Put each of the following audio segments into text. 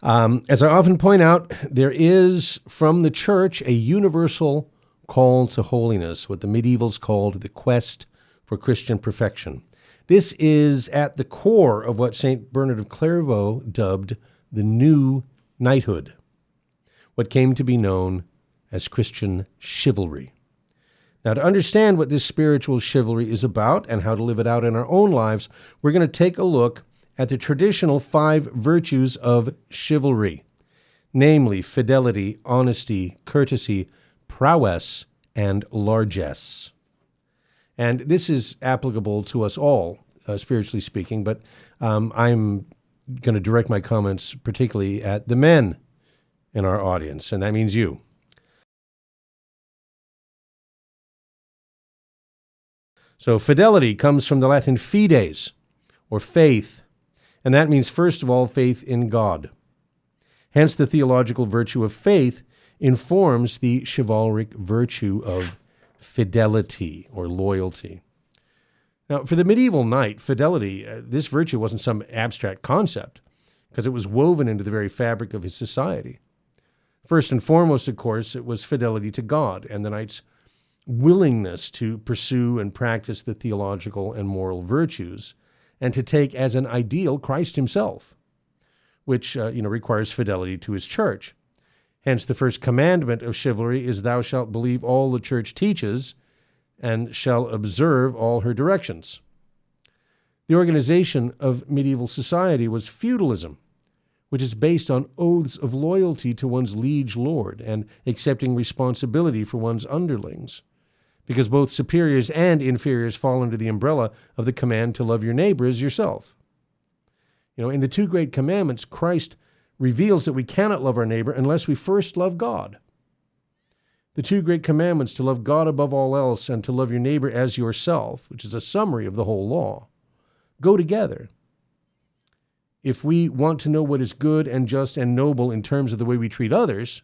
As I often point out, there is from the church a universal call to holiness, what the medievals called the quest for Christian perfection. This is at the core of what St. Bernard of Clairvaux dubbed the new knighthood, what came to be known as Christian chivalry. Now, to understand what this spiritual chivalry is about and how to live it out in our own lives, we're going to take a look at the traditional 5 virtues of chivalry, namely fidelity, honesty, courtesy, prowess, and largesse. And this is applicable to us all, spiritually speaking, but I'm going to direct my comments particularly at the men in our audience, and that means you. So fidelity comes from the Latin fides, or faith, and that means, first of all, faith in God. Hence, the theological virtue of faith informs the chivalric virtue of fidelity or loyalty. Now, for the medieval knight, fidelity, this virtue wasn't some abstract concept, because it was woven into the very fabric of his society. First and foremost, of course, it was fidelity to God and the knight's willingness to pursue and practice the theological and moral virtues, and to take as an ideal Christ himself, which requires fidelity to his church. Hence, the first commandment of chivalry is, "Thou shalt believe all the church teaches, and shall observe all her directions." The organization of medieval society was feudalism, which is based on oaths of loyalty to one's liege lord and accepting responsibility for one's underlings, because both superiors and inferiors fall under the umbrella of the command to love your neighbor as yourself. In the 2 great commandments, Christ reveals that we cannot love our neighbor unless we first love God. The 2 great commandments, to love God above all else and to love your neighbor as yourself, which is a summary of the whole law, go together. If we want to know what is good and just and noble in terms of the way we treat others,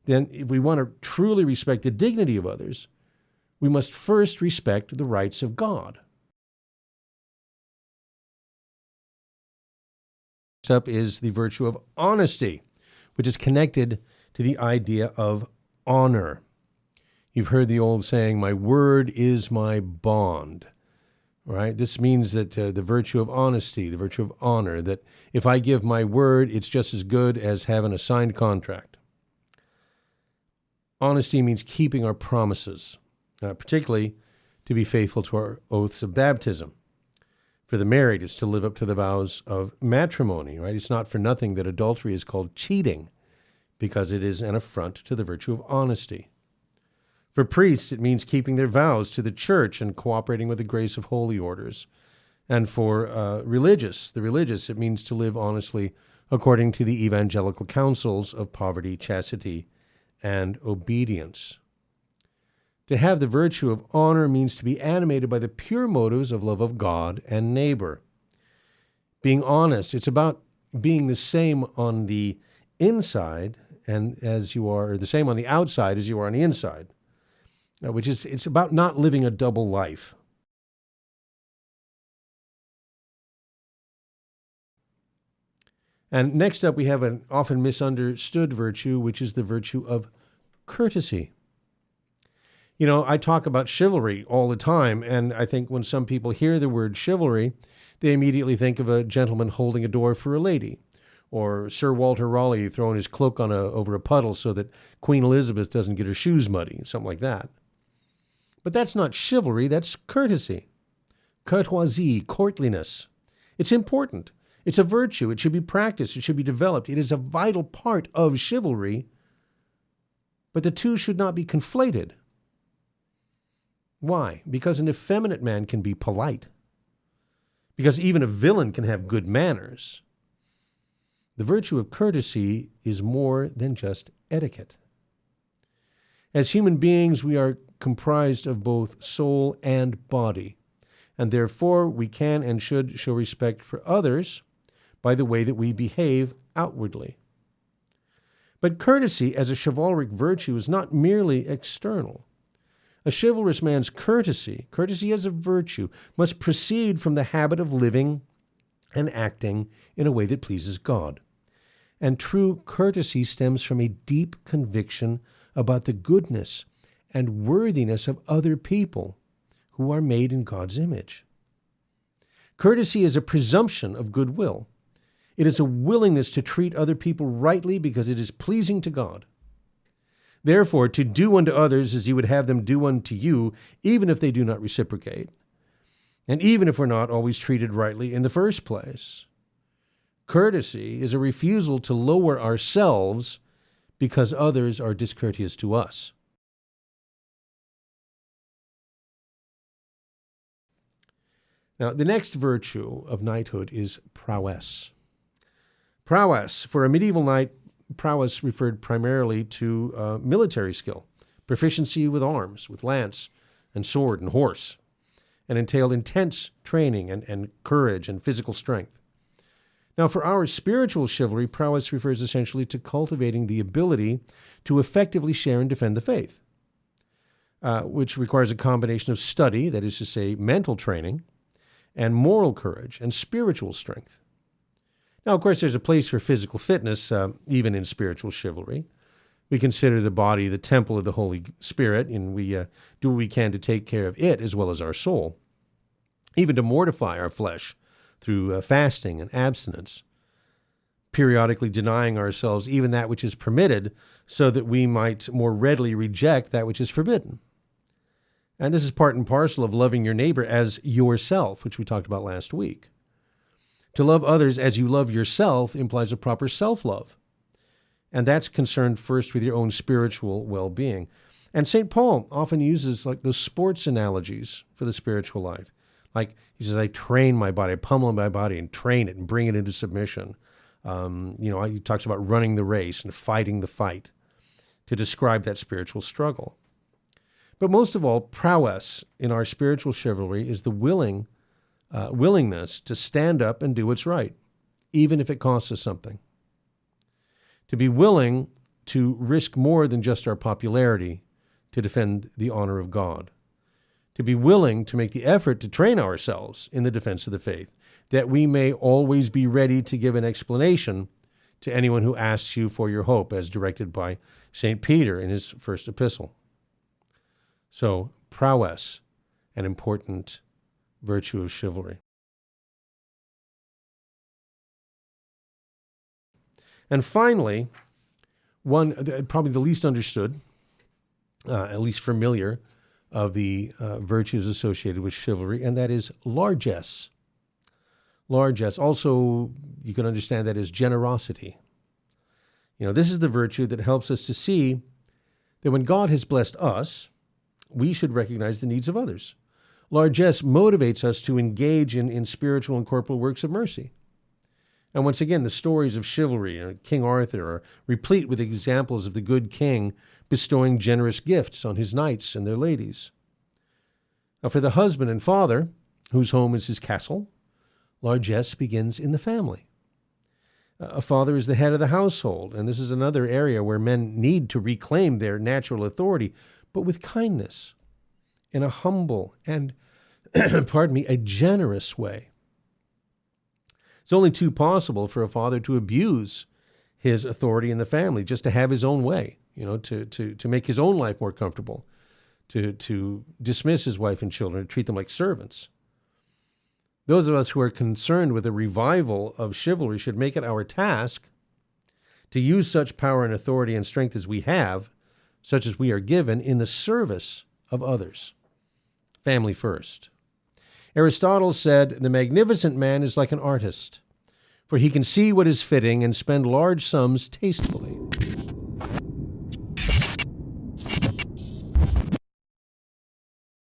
then if we want to truly respect the dignity of others, we must first respect the rights of God. Next up is the virtue of honesty, which is connected to the idea of honor. You've heard the old saying, "My word is my bond." Right? This means that the virtue of honesty, the virtue of honor, that if I give my word, it's just as good as having a signed contract. Honesty means keeping our promises, particularly to be faithful to our oaths of baptism. For the married, it's to live up to the vows of matrimony, right? It's not for nothing that adultery is called cheating, because it is an affront to the virtue of honesty. For priests, it means keeping their vows to the church and cooperating with the grace of holy orders. And for the religious, it means to live honestly according to the evangelical counsels of poverty, chastity, and obedience. To have the virtue of honor means to be animated by the pure motives of love of God and neighbor. Being honest, it's about being the same on the inside and as you are, or the same on the outside as you are on the inside, it's about not living a double life. And next up, we have an often misunderstood virtue, which is the virtue of courtesy. I talk about chivalry all the time, and I think when some people hear the word chivalry, they immediately think of a gentleman holding a door for a lady, or Sir Walter Raleigh throwing his cloak over a puddle so that Queen Elizabeth doesn't get her shoes muddy, something like that. But that's not chivalry, that's courtesy. Courtoisie, courtliness. It's important. It's a virtue. It should be practiced. It should be developed. It is a vital part of chivalry, but the two should not be conflated. Why? Because an effeminate man can be polite. Because even a villain can have good manners. The virtue of courtesy is more than just etiquette. As human beings, we are comprised of both soul and body, and therefore we can and should show respect for others by the way that we behave outwardly. But courtesy as a chivalric virtue is not merely external. A chivalrous man's courtesy as a virtue, must proceed from the habit of living and acting in a way that pleases God. And true courtesy stems from a deep conviction about the goodness and worthiness of other people who are made in God's image. Courtesy is a presumption of goodwill. It is a willingness to treat other people rightly because it is pleasing to God. Therefore, to do unto others as you would have them do unto you, even if they do not reciprocate, and even if we're not always treated rightly in the first place. Courtesy is a refusal to lower ourselves because others are discourteous to us. Now, the next virtue of knighthood is prowess. Prowess. For a medieval knight, prowess referred primarily to military skill, proficiency with arms, with lance and sword and horse, and entailed intense training and courage and physical strength. Now, for our spiritual chivalry, prowess refers essentially to cultivating the ability to effectively share and defend the faith, which requires a combination of study, that is to say, mental training, and moral courage and spiritual strength. Now, of course, there's a place for physical fitness, even in spiritual chivalry. We consider the body the temple of the Holy Spirit, and we do what we can to take care of it as well as our soul, even to mortify our flesh through fasting and abstinence, periodically denying ourselves even that which is permitted so that we might more readily reject that which is forbidden. And this is part and parcel of loving your neighbor as yourself, which we talked about last week. To love others as you love yourself implies a proper self-love. And that's concerned first with your own spiritual well-being. And St. Paul often uses like those sports analogies for the spiritual life. Like he says, I train my body, I pummel my body and train it and bring it into submission. He talks about running the race and fighting the fight to describe that spiritual struggle. But most of all, prowess in our spiritual chivalry is the willingness to stand up and do what's right, even if it costs us something. To be willing to risk more than just our popularity to defend the honor of God. To be willing to make the effort to train ourselves in the defense of the faith, that we may always be ready to give an explanation to anyone who asks you for your hope, as directed by St. Peter in his first epistle. So, prowess, an important virtue of chivalry. And finally, one, probably the least understood, at least familiar, of the virtues associated with chivalry, and that is largesse. Largesse. Also, you can understand that as generosity. This is the virtue that helps us to see that when God has blessed us, we should recognize the needs of others. Largesse motivates us to engage in spiritual and corporal works of mercy. And once again, the stories of chivalry, King Arthur, are replete with examples of the good king bestowing generous gifts on his knights and their ladies. Now, for the husband and father, whose home is his castle, largesse begins in the family. A father is the head of the household, and this is another area where men need to reclaim their natural authority, but with kindness, in a humble and, a generous way. It's only too possible for a father to abuse his authority in the family, just to have his own way, to make his own life more comfortable, to dismiss his wife and children, to treat them like servants. Those of us who are concerned with a revival of chivalry should make it our task to use such power and authority and strength as we have, such as we are given, in the service of others. Family first. Aristotle said, the magnificent man is like an artist, for he can see what is fitting and spend large sums tastefully.